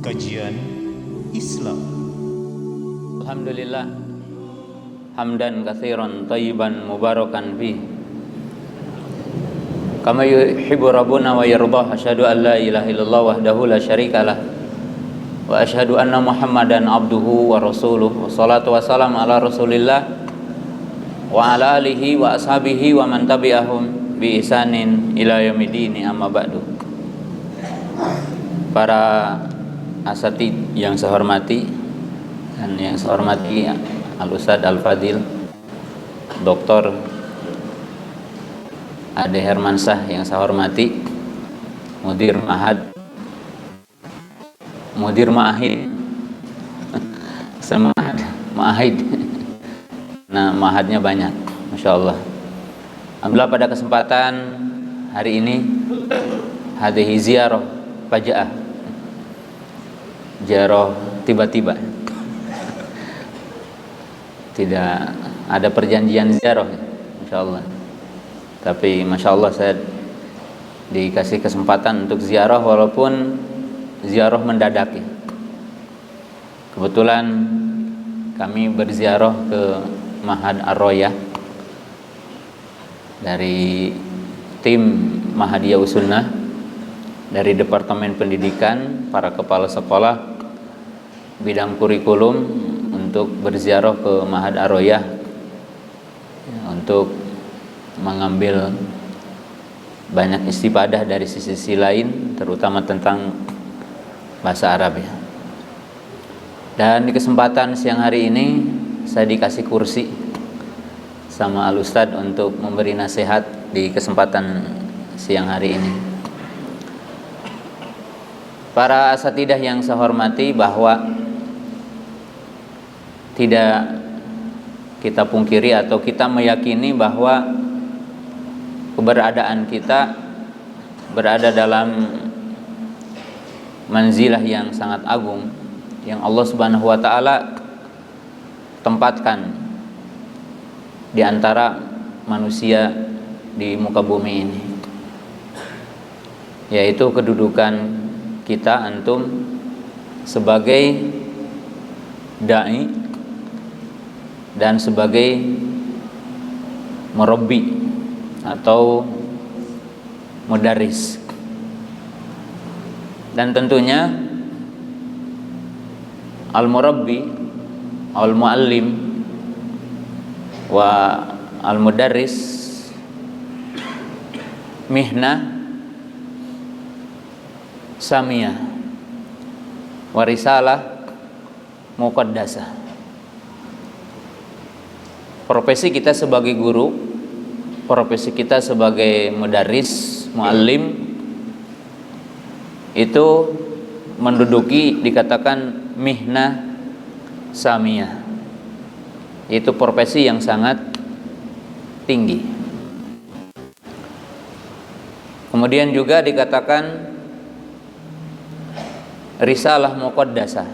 Kajian Islam. Alhamdulillah hamdan katsiran thayyiban mubarakan fi kama yuhibbu rabbuna wa yardah. Asyhadu an la ilaha illallah wahdahu la syarikalah wa asyhadu anna Muhammadan abduhu wa rasuluh. Wassalatu wassalamu ala Rasulillah wa ala alihi wa ashabihi wa man tabi'ahum bi ihsanin ila yaumidin. Amma ba'du. Para asatid yang saya hormati dan yang saya hormati Al-Ustadz Al-Fadil Dr. Ade Hermansyah yang saya hormati, Mudir Ma'ahid Ma'ahid. Nah, ma'ahadnya banyak, Masya Allah. Alhamdulillah pada kesempatan hari ini hadhihi ziarah faja'ah, ziarah tiba-tiba, tidak ada perjanjian ziarah, Masya Allah. Tapi Masya Allah saya dikasih kesempatan untuk ziarah walaupun ziarah mendadak ya. Kebetulan kami berziarah ke Ma'had Ar-Royah dari tim Mahadiyah Sunnah, dari Departemen Pendidikan, para kepala sekolah bidang kurikulum untuk berziarah ke Ma'had Ar-Royah untuk mengambil banyak istifadah dari sisi lain, terutama tentang bahasa Arab ya. Dan di kesempatan siang hari ini saya dikasih kursi sama Al-Ustadz untuk memberi nasihat di kesempatan siang hari ini. Para asatidah yang saya hormati, bahwa tidak kita pungkiri atau kita meyakini bahwa keberadaan kita berada dalam manzilah yang sangat agung yang Allah Subhanahu wa taala tempatkan di antara manusia di muka bumi ini, yaitu kedudukan kita antum sebagai dai dan sebagai murabbi atau mudarris. Dan tentunya al-murabbi, al-muallim wa al-mudarris mihnah samiyah wa risalah muqaddasah. Profesi kita sebagai guru, profesi kita sebagai mudarris, muallim, itu menduduki dikatakan mihnah samiyah, itu profesi yang sangat tinggi. Kemudian juga dikatakan risalah muqaddasah,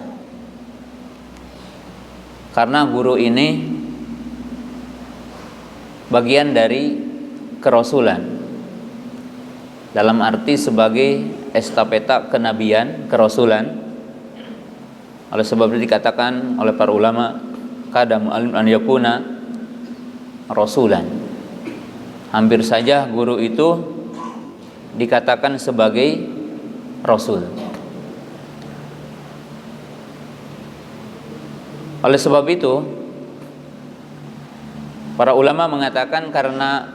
karena guru ini bagian dari kerasulan, dalam arti sebagai estafeta kenabian, kerasulan. Oleh sebab itu dikatakan oleh para ulama, kada mu'allim an yakuna rasulan. Hampir saja guru itu dikatakan sebagai rasul. Oleh sebab itu para ulama mengatakan karena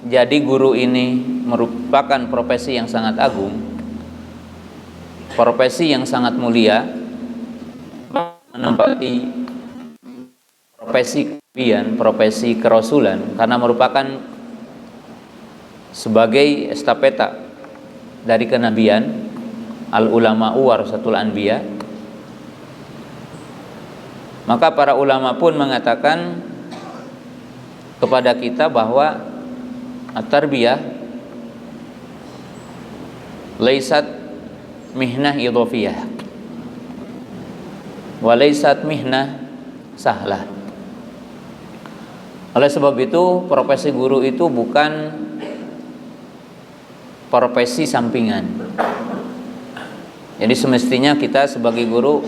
jadi guru ini merupakan profesi yang sangat agung, profesi yang sangat mulia, menempati profesi kenabian, profesi kerasulan, karena merupakan sebagai estafeta dari kenabian, al-ulama'u warasatul anbiya. Maka para ulama pun mengatakan kepada kita bahwa at-tarbiyah laisat mihnah idhofiyah wa laisat mihnah sahlah. Oleh sebab itu profesi guru itu bukan profesi sampingan, Jadi semestinya kita sebagai guru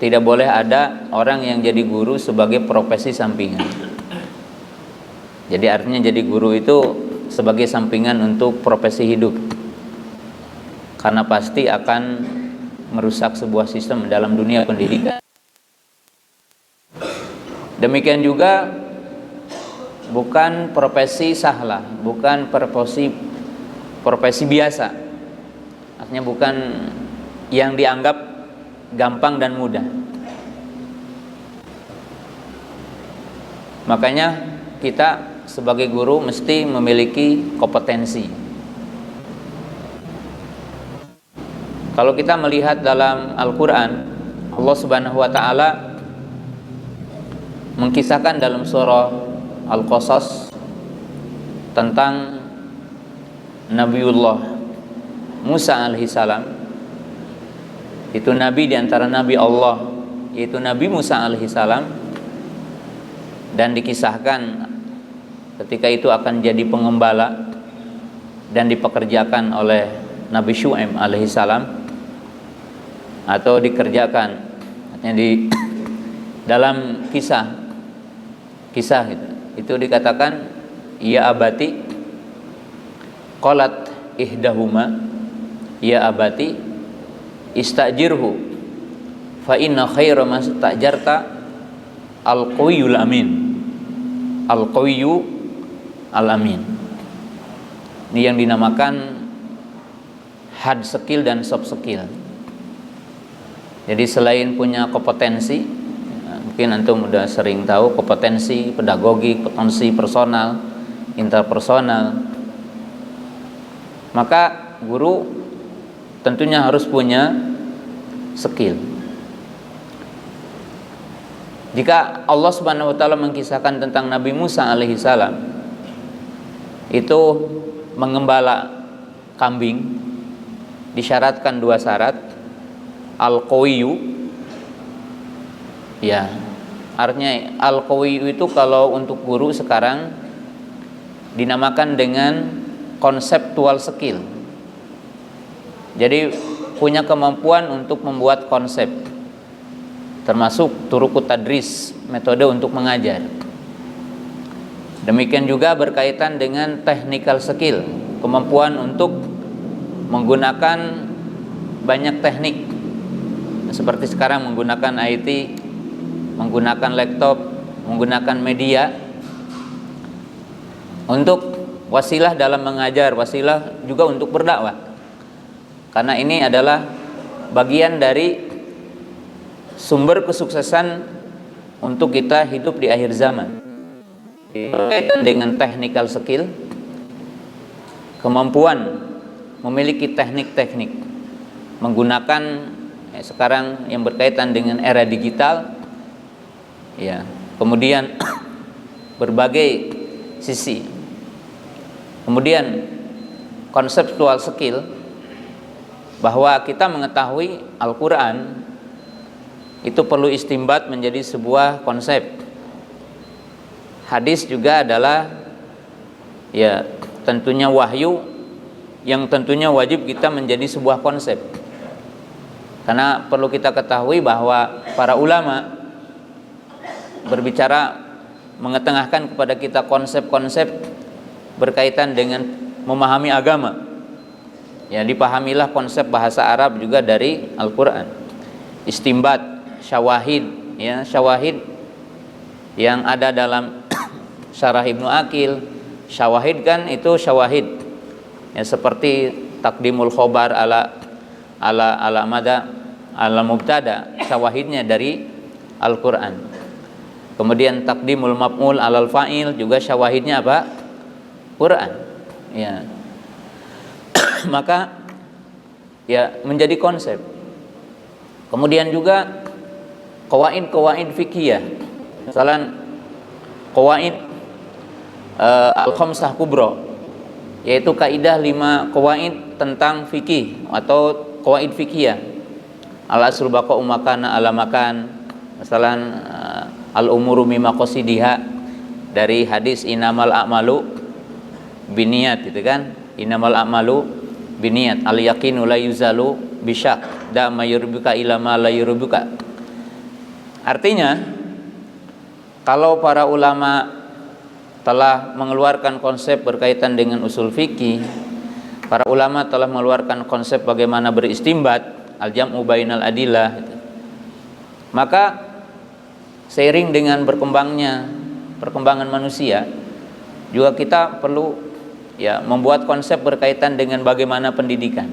tidak boleh ada orang yang jadi guru sebagai profesi sampingan. Jadi artinya jadi guru itu sebagai sampingan untuk profesi hidup, karena pasti akan merusak sebuah sistem dalam dunia pendidikan. Demikian juga bukan profesi sahlah, bukan profesi biasa. Artinya bukan yang dianggap gampang dan mudah. Makanya kita sebagai guru mesti memiliki kompetensi. Kalau kita melihat dalam Al-Quran, Allah Subhanahu wa Ta'ala mengkisahkan dalam surah Al-Qasas tentang Nabiullah Musa alaihissalam. Itu nabi di antara nabi Allah, yaitu Nabi Musa alaihissalam, dan dikisahkan ketika itu akan jadi pengembala dan dipekerjakan oleh Nabi Syu'aib alaihissalam, atau dikerjakan di dalam kisah gitu. Itu dikatakan ya abati qalat ihdahuma ya abati istajirhu fa inna khaira ma stajarta al-qawiyul amin. Al-qawiyu al-amin. Ini yang dinamakan hard skill dan soft skill. Jadi selain punya kompetensi, mungkin antum udah sering tahu kompetensi pedagogik, kompetensi personal, interpersonal, maka guru tentunya harus punya skill. Jika Allah Subhanahu wa Ta'ala mengkisahkan tentang Nabi Musa alaihissalam, itu mengembala kambing, disyaratkan 2 syarat. Al-qawiyu, ya, artinya al-qawiyu itu kalau untuk guru sekarang dinamakan dengan konseptual skill. Jadi punya kemampuan untuk membuat konsep, termasuk turukut tadris, metode untuk mengajar. Demikian juga berkaitan dengan technical skill, kemampuan untuk menggunakan banyak teknik, seperti sekarang menggunakan IT, menggunakan laptop, menggunakan media untuk wasilah dalam mengajar, wasilah juga untuk berdakwah. Karena ini adalah bagian dari sumber kesuksesan untuk kita hidup di akhir zaman. Dengan technical skill, kemampuan memiliki teknik-teknik menggunakan sekarang yang berkaitan dengan era digital, ya, kemudian berbagai sisi. Kemudian konseptual skill, bahwa kita mengetahui Al-Quran itu perlu istimbat menjadi sebuah konsep. Hadis juga adalah, ya, tentunya wahyu yang tentunya wajib kita menjadi sebuah konsep. Karena perlu kita ketahui bahwa para ulama berbicara, mengetengahkan kepada kita konsep-konsep berkaitan dengan memahami agama. Ya, dipahamilah konsep bahasa Arab juga dari Al-Quran. Istimbat, syawahid, ya, syawahid yang ada dalam Syarah Ibnu Aqil. Syawahid kan itu syawahid, ya, seperti takdimul khobar ala mubtada, syawahidnya dari Al-Quran. Kemudian takdimul maf'ul alal fa'il juga syawahidnya apa? Quran. Ya. Maka ya menjadi konsep. Kemudian juga qawaid fikih. Misalnya qawaid al-khamsah kubra, yaitu kaidah 5 qawaid tentang fikih atau qawaid fikih. Al-aslu baqa'u makana ala makan. Misalnya al-umuru mimma qasidiha, dari hadis innamal a'malu binniat, itu kan, innamal a'malu binniat, al yaqinu la yuzalu bisyak da mayurbuka ila ma la yurbuka. Artinya kalau para ulama telah mengeluarkan konsep berkaitan dengan usul fikih, para ulama telah mengeluarkan konsep bagaimana beristimbat, al-jam'u bainal adillah, maka seiring dengan perkembangan manusia juga kita perlu ya membuat konsep berkaitan dengan bagaimana pendidikan.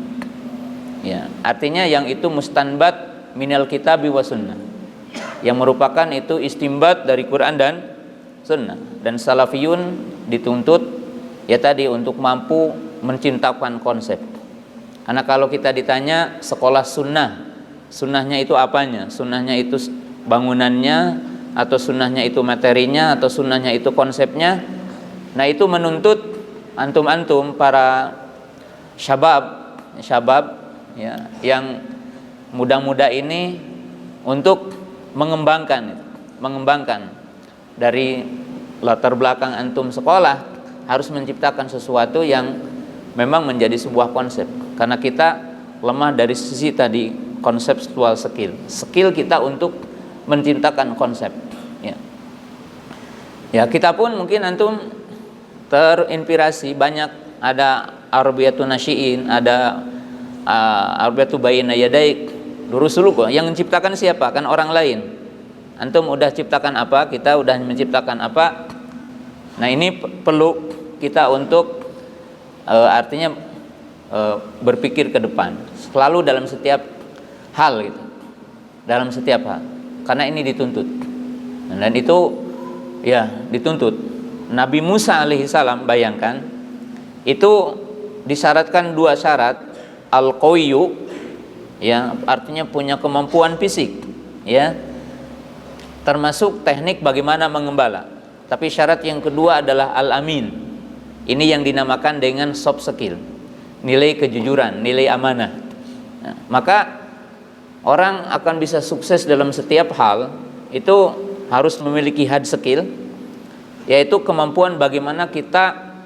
Ya, artinya yang itu mustanbat minal kitabi wa sunnah, yang merupakan itu istimbat dari Quran dan sunnah. Dan salafiyun dituntut ya tadi untuk mampu menciptakan konsep. Karena kalau kita ditanya sekolah sunnah, sunnahnya itu apanya? Sunnahnya itu bangunannya, atau sunnahnya itu materinya, atau sunnahnya itu konsepnya. Nah itu menuntut antum-antum para syabab ya, yang muda-muda ini untuk mengembangkan dari latar belakang antum sekolah, harus menciptakan sesuatu yang memang menjadi sebuah konsep. Karena kita lemah dari sisi tadi conceptual skill kita untuk menciptakan konsep. Ya kita pun mungkin antum terinspirasi banyak, ada Arbiyatun Nasyiin, ada Arbiyatu Baina Yadaik, lurus dulu kok. Yang menciptakan siapa? Kan orang lain. Antum udah ciptakan apa? Kita udah menciptakan apa? Nah ini perlu kita untuk artinya berpikir ke depan, selalu dalam setiap hal gitu, dalam setiap hal. Karena ini dituntut, dan itu ya dituntut. Nabi Musa alaihissalam, bayangkan itu disyaratkan 2 syarat, al-qawiyyu ya artinya punya kemampuan fisik ya, termasuk teknik bagaimana mengembala. Tapi syarat yang kedua adalah al-amin. Ini yang dinamakan dengan soft skill, nilai kejujuran, nilai amanah. Nah, maka orang akan bisa sukses dalam setiap hal itu harus memiliki hard skill, yaitu kemampuan bagaimana kita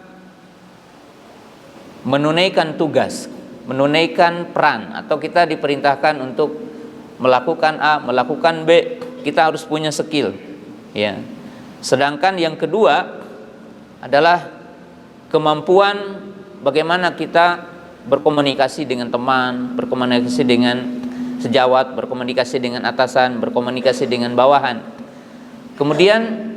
menunaikan tugas, menunaikan peran, atau kita diperintahkan untuk melakukan A, melakukan B, kita harus punya skill ya. Sedangkan yang kedua adalah kemampuan bagaimana kita berkomunikasi dengan teman, berkomunikasi dengan sejawat, berkomunikasi dengan atasan, berkomunikasi dengan bawahan. Kemudian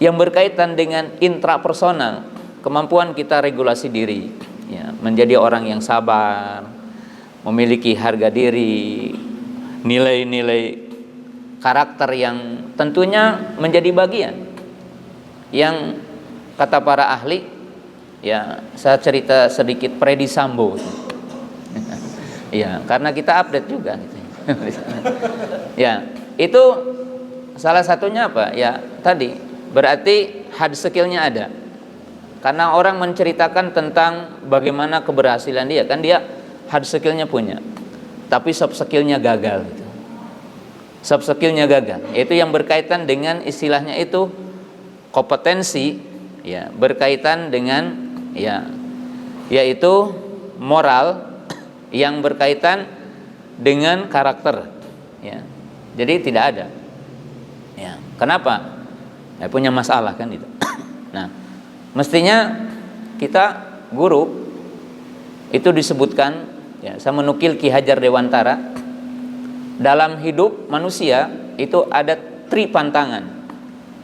yang berkaitan dengan intrapersonal, kemampuan kita regulasi diri ya, menjadi orang yang sabar, memiliki harga diri, nilai-nilai karakter yang tentunya menjadi bagian yang kata para ahli ya. Saya cerita sedikit Freddy Sambo ya, karena kita update juga gitu. Ya, itu salah satunya apa ya tadi, berarti hard skillnya ada. Karena orang menceritakan tentang bagaimana keberhasilan dia, kan dia hard skillnya punya, tapi soft skillnya gagal gitu. Soft skillnya gagal, itu yang berkaitan dengan istilahnya itu kompetensi ya, berkaitan dengan ya yaitu moral yang berkaitan dengan karakter ya. Jadi tidak ada ya. Kenapa? Ya, punya masalah kan itu. Nah, mestinya kita guru itu disebutkan ya, saya menukil Ki Hajar Dewantara, dalam hidup manusia itu ada 3 pantangan.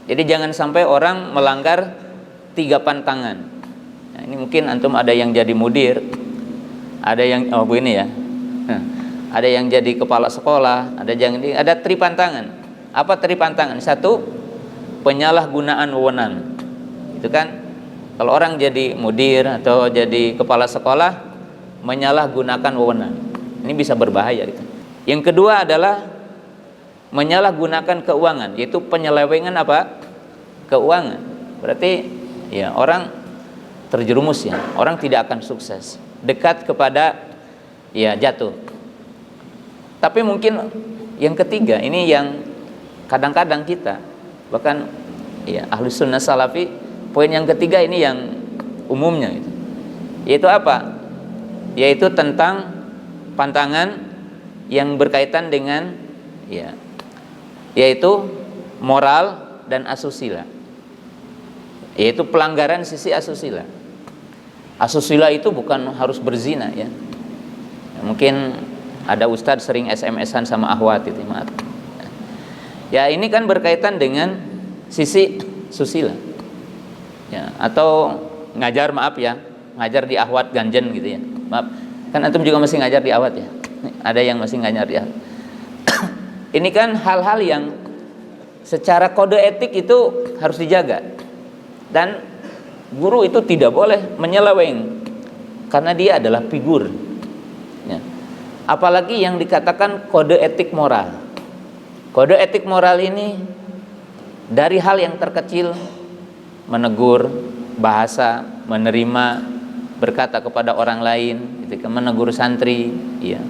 Jadi jangan sampai orang melanggar 3 pantangan. Nah, ini mungkin antum ada yang jadi mudir, ada yang begini ya, ada yang jadi kepala sekolah, ada 3 pantangan. Apa 3 pantangan? 1, penyalahgunaan wewenang. Itu kan kalau orang jadi mudir atau jadi kepala sekolah menyalahgunakan wewenang, ini bisa berbahaya gitu. Yang kedua adalah menyalahgunakan keuangan, yaitu penyelewengan apa? Keuangan. Berarti ya orang terjerumus ya, orang tidak akan sukses, dekat kepada ya jatuh. Tapi mungkin yang ketiga ini yang kadang-kadang kita, bahkan ya Ahlus Sunnah Salafi, poin yang ketiga ini yang umumnya gitu. Yaitu apa? yaitu tentang pantangan yang berkaitan dengan yaitu moral dan asusila, yaitu pelanggaran sisi asusila. Asusila itu bukan harus berzina ya. Mungkin ada ustadz sering SMS-an sama akhwat itu, maaf. Ya, ini kan berkaitan dengan sisi susila. Ya, atau ngajar, maaf ya, ngajar di akhwat ganjen gitu ya. Maaf. Kan antum juga masih ngajar di akhwat ya. Ada yang masih ngajar di akhwat. Ini kan hal-hal yang secara kode etik itu harus dijaga. Dan guru itu tidak boleh menyeleweng karena dia adalah figur. Ya. Apalagi yang dikatakan kode etik moral. Kode etik moral ini dari hal yang terkecil, menegur, bahasa, menerima, berkata kepada orang lain, gitu, menegur santri, ya.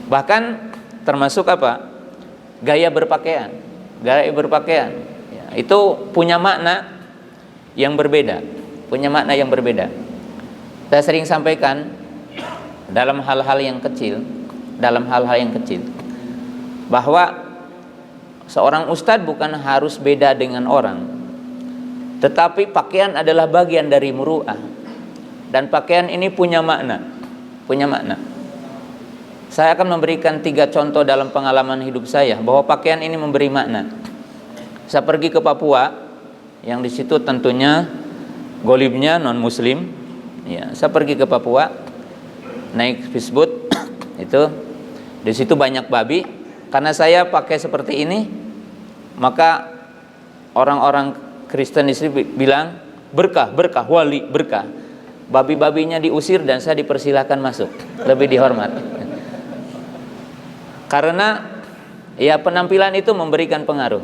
Bahkan termasuk apa? Gaya berpakaian. Gaya berpakaian, ya, itu punya makna yang berbeda, punya makna yang berbeda. Saya sering sampaikan dalam hal-hal yang kecil, bahwa seorang ustadz bukan harus beda dengan orang, tetapi pakaian adalah bagian dari muru'ah, dan pakaian ini punya makna. Saya akan memberikan 3 contoh dalam pengalaman hidup saya bahwa pakaian ini memberi makna. Saya pergi ke Papua, yang di situ tentunya golibnya non muslim. Ya, saya pergi ke Papua, naik speedboat, itu di situ banyak babi. Karena saya pakai seperti ini, maka orang-orang Kristen di sini bilang berkah, wali, berkah. Babi-babinya diusir dan saya dipersilahkan masuk, lebih dihormat. Karena ya penampilan itu memberikan pengaruh.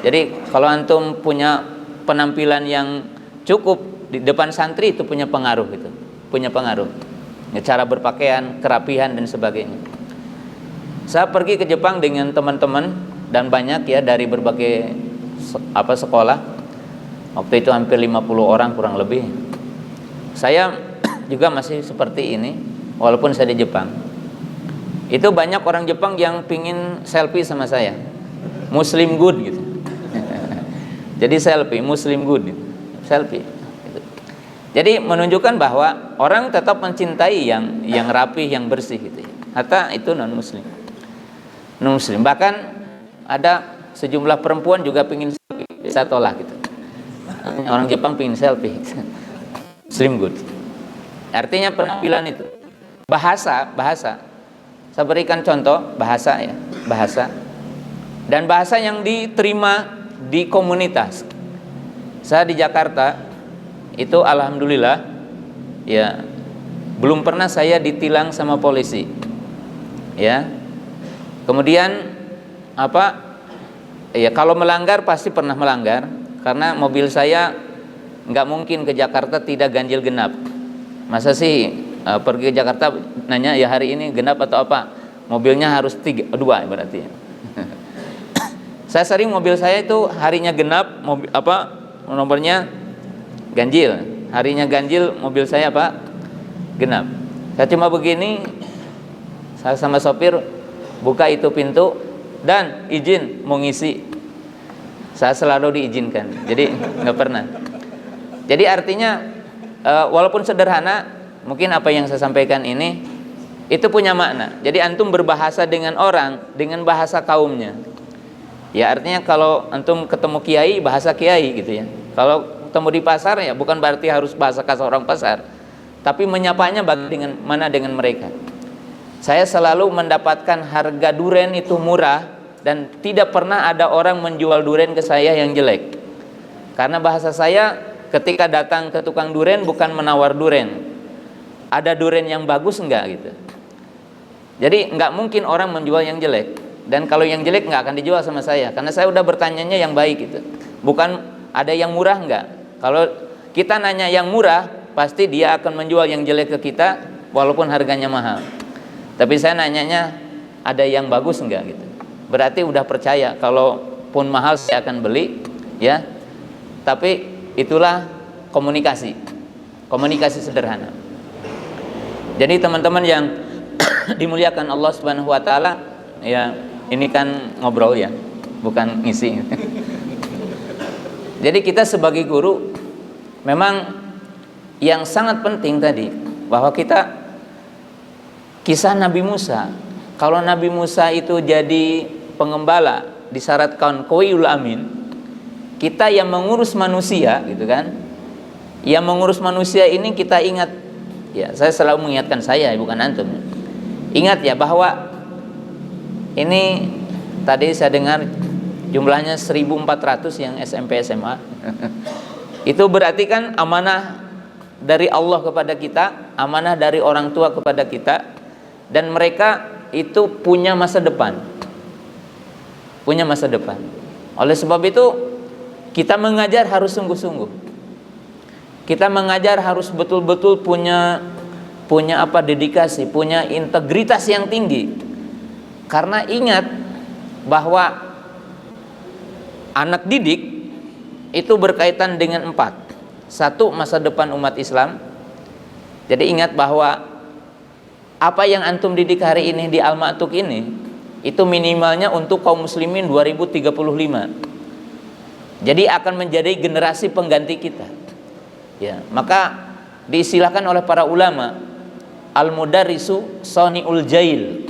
Jadi kalau antum punya penampilan yang cukup di depan santri, itu punya pengaruh gitu. Ya, cara berpakaian, kerapihan dan sebagainya. Saya pergi ke Jepang dengan teman-teman dan banyak ya dari berbagai sekolah. Waktu itu hampir 50 orang kurang lebih. Saya juga masih seperti ini walaupun saya di Jepang. Itu banyak orang Jepang yang pingin selfie sama saya, Muslim good gitu. Jadi selfie, Muslim good gitu. Selfie gitu. Jadi menunjukkan bahwa orang tetap mencintai yang rapi, yang bersih gitu ya. Hatta itu non muslim. Bahkan ada sejumlah perempuan juga pingin selfie, saya tolak gitu. Orang Jepang pingin selfie. Muslim good. Artinya penampilan itu. Bahasa. Saya berikan contoh bahasa ya, bahasa. Dan bahasa yang diterima di komunitas. Saya di Jakarta itu alhamdulillah ya belum pernah saya ditilang sama polisi. Ya. Kemudian ya kalau melanggar pasti pernah melanggar karena mobil saya nggak mungkin ke Jakarta tidak ganjil genap. Masa sih pergi ke Jakarta nanya ya hari ini genap atau apa? Mobilnya harus 2 berarti ya. Saya sering mobil saya itu harinya genap, nomornya ganjil. Harinya ganjil mobil saya genap. Saya cuma begini, saya sama sopir buka itu pintu dan izin mau ngisi. Saya selalu diizinkan. Jadi nggak pernah. Jadi artinya walaupun sederhana, mungkin apa yang saya sampaikan ini itu punya makna. Jadi antum berbahasa dengan orang dengan bahasa kaumnya. Ya artinya kalau antum ketemu kiai, bahasa kiai gitu ya. Kalau ketemu di pasar ya bukan berarti harus bahasa kasar orang pasar, tapi menyapanya bagaimana dengan mereka. Saya selalu mendapatkan harga duren itu murah dan tidak pernah ada orang menjual duren ke saya yang jelek. Karena bahasa saya ketika datang ke tukang duren bukan menawar duren. Ada duren yang bagus enggak gitu. Jadi enggak mungkin orang menjual yang jelek. Dan kalau yang jelek enggak akan dijual sama saya. Karena saya udah bertanyanya yang baik gitu. Bukan ada yang murah enggak. Kalau kita nanya yang murah, pasti dia akan menjual yang jelek ke kita walaupun harganya mahal. Tapi saya nanyanya ada yang bagus enggak gitu. Berarti udah percaya kalaupun mahal saya akan beli ya. Tapi itulah komunikasi sederhana. Jadi teman-teman yang dimuliakan Allah Subhanahu wa taala, ya ini kan ngobrol ya, bukan ngisi. Jadi kita sebagai guru memang yang sangat penting tadi bahwa kita kisah Nabi Musa. Kalau Nabi Musa itu jadi pengembala disyaratkan qawiul amin, kita yang mengurus manusia gitu kan. Yang mengurus manusia ini kita ingat ya, saya selalu mengingatkan saya bukan antum. Ingat ya bahwa ini tadi saya dengar jumlahnya 1.400 yang SMP SMA. Itu berarti kan amanah dari Allah kepada kita, amanah dari orang tua kepada kita, dan mereka itu punya masa depan. Punya masa depan. Oleh sebab itu kita mengajar harus sungguh-sungguh. Kita mengajar harus betul-betul punya dedikasi, punya integritas yang tinggi. Karena ingat bahwa anak didik itu berkaitan dengan 4. 1, masa depan umat Islam. Jadi ingat bahwa apa yang antum didik hari ini di Al-Ma'tuk ini, itu minimalnya untuk kaum muslimin 2035. Jadi akan menjadi generasi pengganti kita. Ya, maka diistilahkan oleh para ulama al-mudarrisu sani'ul jail.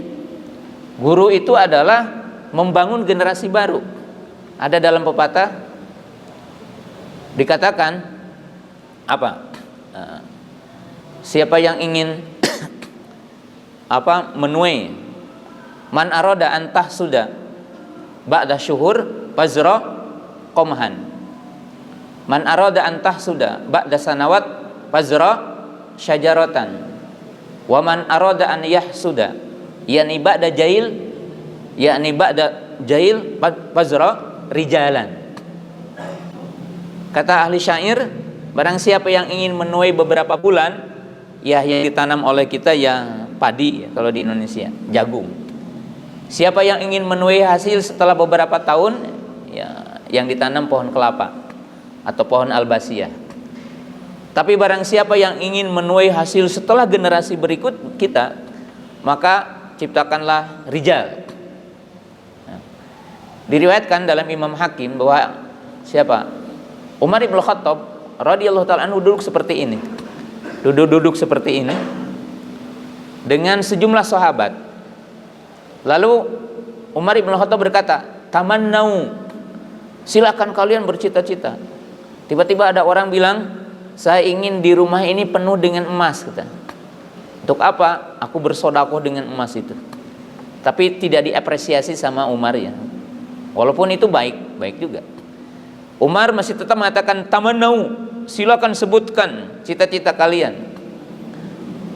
Guru itu adalah membangun generasi baru. Ada dalam pepatah dikatakan apa? Siapa yang ingin menuai man arada an tahsuda ba'da syuhur fazra qamhan, man arada an tahsuda ba'da sanawat fazra syajaratan, wa man arada an yahsuda yakni ba'da jail fazra rijalan. Kata ahli syair, barang siapa yang ingin menuai beberapa bulan, ya yang ditanam oleh kita ya padi ya, kalau di Indonesia jagung. Siapa yang ingin menuai hasil setelah beberapa tahun, ya yang ditanam pohon kelapa atau pohon albasiyah. Tapi barang siapa yang ingin menuai hasil setelah generasi berikut kita, maka ciptakanlah rijal. Nah, diriwayatkan dalam Imam Hakim bahwa siapa? Umar ibn Khattab radhiyallahu ta'ala anhu duduk seperti ini. Duduk seperti ini dengan sejumlah sahabat. Lalu Umar ibn Khattab berkata, "Tamannau, silakan kalian bercita-cita." Tiba-tiba ada orang bilang, "Saya ingin di rumah ini penuh dengan emas," kata. Untuk apa? Aku bersedekah dengan emas itu. Tapi tidak diapresiasi sama Umar ya. Walaupun itu baik juga. Umar masih tetap mengatakan, "Tamannau, silakan sebutkan cita-cita kalian."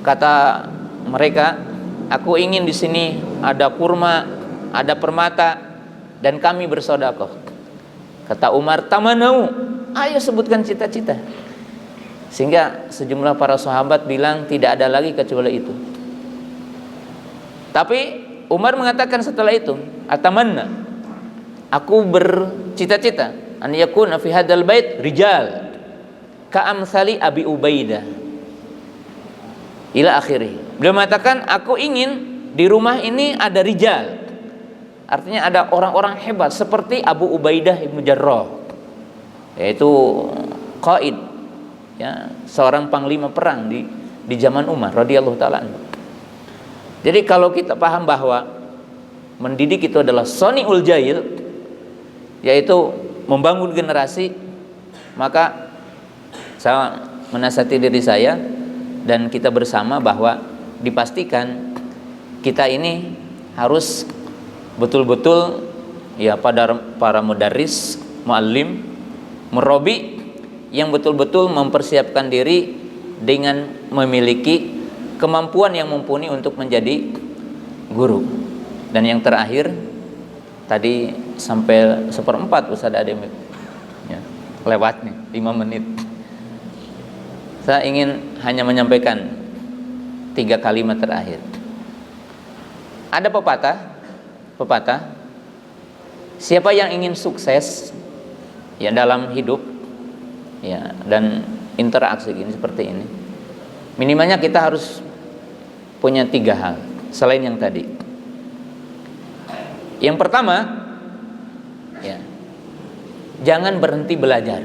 Kata mereka, "Aku ingin di sini ada kurma, ada permata, dan kami bersedekah." Kata Umar, "Tamannau, ayo sebutkan cita-cita." Sehingga sejumlah para sahabat bilang tidak ada lagi kecuali itu. Tapi Umar mengatakan setelah itu, "Atamanna, aku bercita-cita an yakuna fi hadzal bait rijal ka'amsali Abi Ubaidah ila akhirih." Beliau mengatakan, aku ingin di rumah ini ada rijal, artinya ada orang-orang hebat seperti Abu Ubaidah ibnu Jarrah, yaitu qaid ya, seorang panglima perang di zaman Umar radhiyallahu taala anhu. Jadi kalau kita paham bahwa mendidik itu adalah sani'ul jail, yaitu membangun generasi, maka saya menasihati diri saya dan kita bersama bahwa dipastikan kita ini harus betul-betul ya pada para mudarris, muallim, murabi yang betul-betul mempersiapkan diri dengan memiliki kemampuan yang mumpuni untuk menjadi guru. Dan yang terakhir tadi sampai 1/4 Ustaz Adem ya, lewat nih 5 menit. Saya ingin hanya menyampaikan 3 kalimat terakhir. Ada pepatah, siapa yang ingin sukses ya dalam hidup ya dan interaksi ini seperti ini, minimalnya kita harus punya 3 hal selain yang tadi. Yang pertama, ya, jangan berhenti belajar.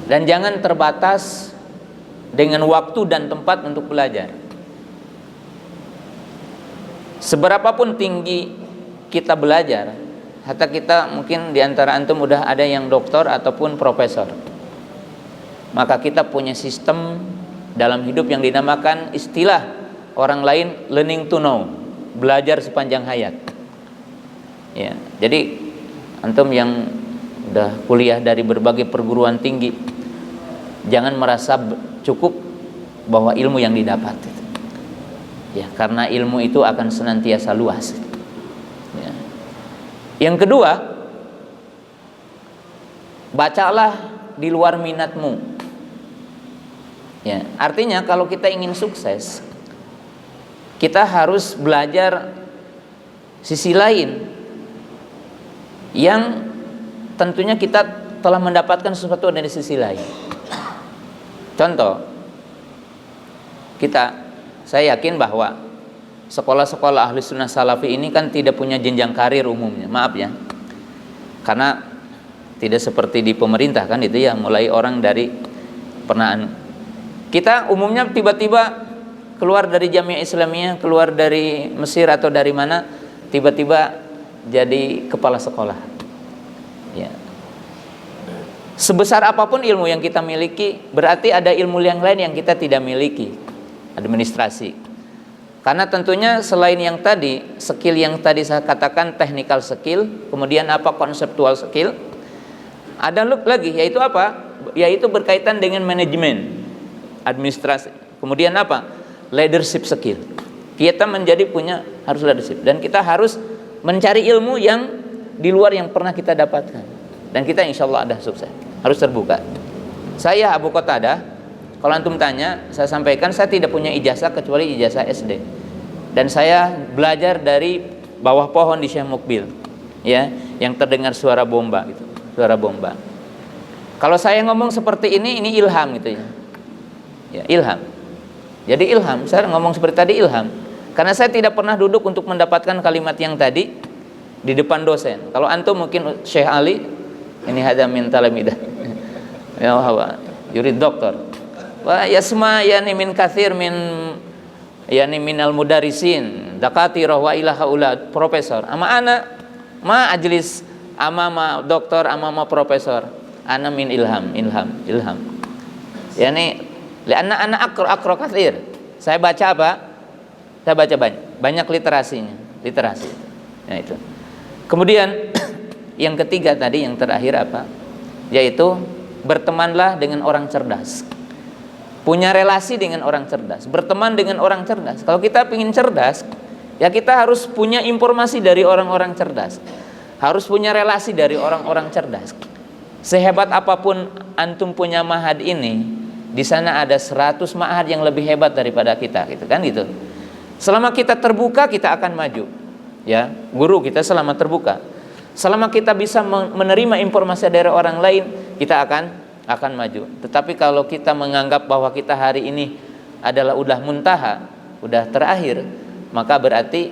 Dan jangan terbatas dengan waktu dan tempat untuk belajar. Seberapapun tinggi kita belajar, hatta kita mungkin diantara antum udah ada yang doktor ataupun profesor, maka kita punya sistem dalam hidup yang dinamakan istilah orang lain learning to know, belajar sepanjang hayat. Ya, jadi antum yang udah kuliah dari berbagai perguruan tinggi, jangan merasa cukup bahwa ilmu yang didapat, ya, karena ilmu itu akan senantiasa luas. Ya. Yang kedua, bacalah di luar minatmu. Ya, artinya kalau kita ingin sukses, kita harus belajar sisi lain yang tentunya kita telah mendapatkan sesuatu dari sisi lain. Contoh, saya yakin bahwa sekolah-sekolah ahli sunnah salafi ini kan tidak punya jenjang karir umumnya, maaf ya, karena tidak seperti di pemerintah kan itu ya, mulai orang dari kita umumnya tiba-tiba keluar dari Jamiah Islamiyah, keluar dari Mesir atau dari mana, tiba-tiba jadi kepala sekolah. Ya. Sebesar apapun ilmu yang kita miliki, berarti ada ilmu yang lain yang kita tidak miliki, administrasi. Karena tentunya selain yang tadi, skill yang tadi saya katakan technical skill, kemudian apa conceptual skill, ada lagi yaitu apa? Yaitu berkaitan dengan manajemen, administrasi. Kemudian apa? Leadership skill. Kita harus leadership, dan kita harus mencari ilmu yang di luar yang pernah kita dapatkan. Dan kita insya Allah ada sukses. Harus terbuka. Saya Abu Qatadah, kalau antum tanya, saya sampaikan saya tidak punya ijazah kecuali ijazah SD. Dan saya belajar dari bawah pohon di Syekh Mukbil, ya, yang terdengar suara bomba gitu, suara bomba. Kalau saya ngomong seperti ini ilham gitu ya. Ya, ilham. Jadi ilham, saya ngomong seperti tadi ilham. Karena saya tidak pernah duduk untuk mendapatkan kalimat yang tadi di depan dosen. Kalau antum mungkin Syekh Ali, ini hada min talamidah. Ya hawa, yurid doktor. Wa yasma yani min katsir min yani minal mudarisin, dakatirah wa ila haula, profesor. Ama ana ma ajlis amama doktor, amama profesor. Ana min ilham. Yani lianna ana aqra katsir. Saya baca apa? Saya baca banyak literasi. Nah itu. Kemudian yang ketiga tadi, yang terakhir apa? Yaitu bertemanlah dengan orang cerdas. Punya relasi dengan orang cerdas. Berteman dengan orang cerdas. Kalau kita ingin cerdas, ya kita harus punya informasi dari orang-orang cerdas. Harus punya relasi dari orang-orang cerdas. Sehebat apapun antum punya ma'had ini, di sana ada 100 ma'had yang lebih hebat daripada kita, gitu kan gitu. Selama kita terbuka, kita akan maju. Ya, guru kita selama terbuka. Selama kita bisa menerima informasi dari orang lain, kita akan maju. Tetapi kalau kita menganggap bahwa kita hari ini adalah udah muntaha, udah terakhir, maka berarti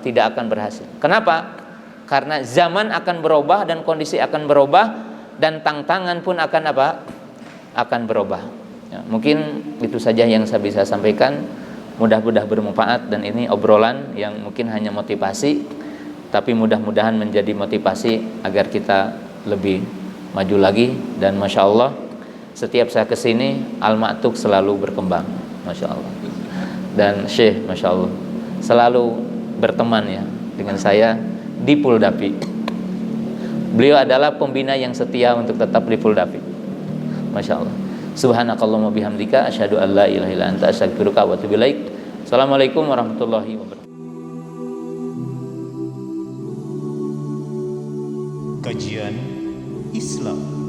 tidak akan berhasil. Kenapa? Karena zaman akan berubah dan kondisi akan berubah dan tantangan pun akan berubah. Ya, mungkin itu saja yang saya bisa sampaikan. Mudah-mudahan bermanfaat, dan ini obrolan yang mungkin hanya motivasi, tapi mudah-mudahan menjadi motivasi agar kita lebih maju lagi. Dan Masya Allah, setiap saya kesini Al-Ma'tuk selalu berkembang, Masya Allah. Dan Syekh Masya Allah selalu berteman ya dengan saya di Puldapi. Beliau adalah pembina yang setia untuk tetap di Puldapi, Masya Allah. Subhanakallahumma bihamdika asyhadu an la ilaha illa anta astaghfiruka wa atubu ilaik. Assalamualaikum warahmatullahi wabarakatuh. Kajian Islam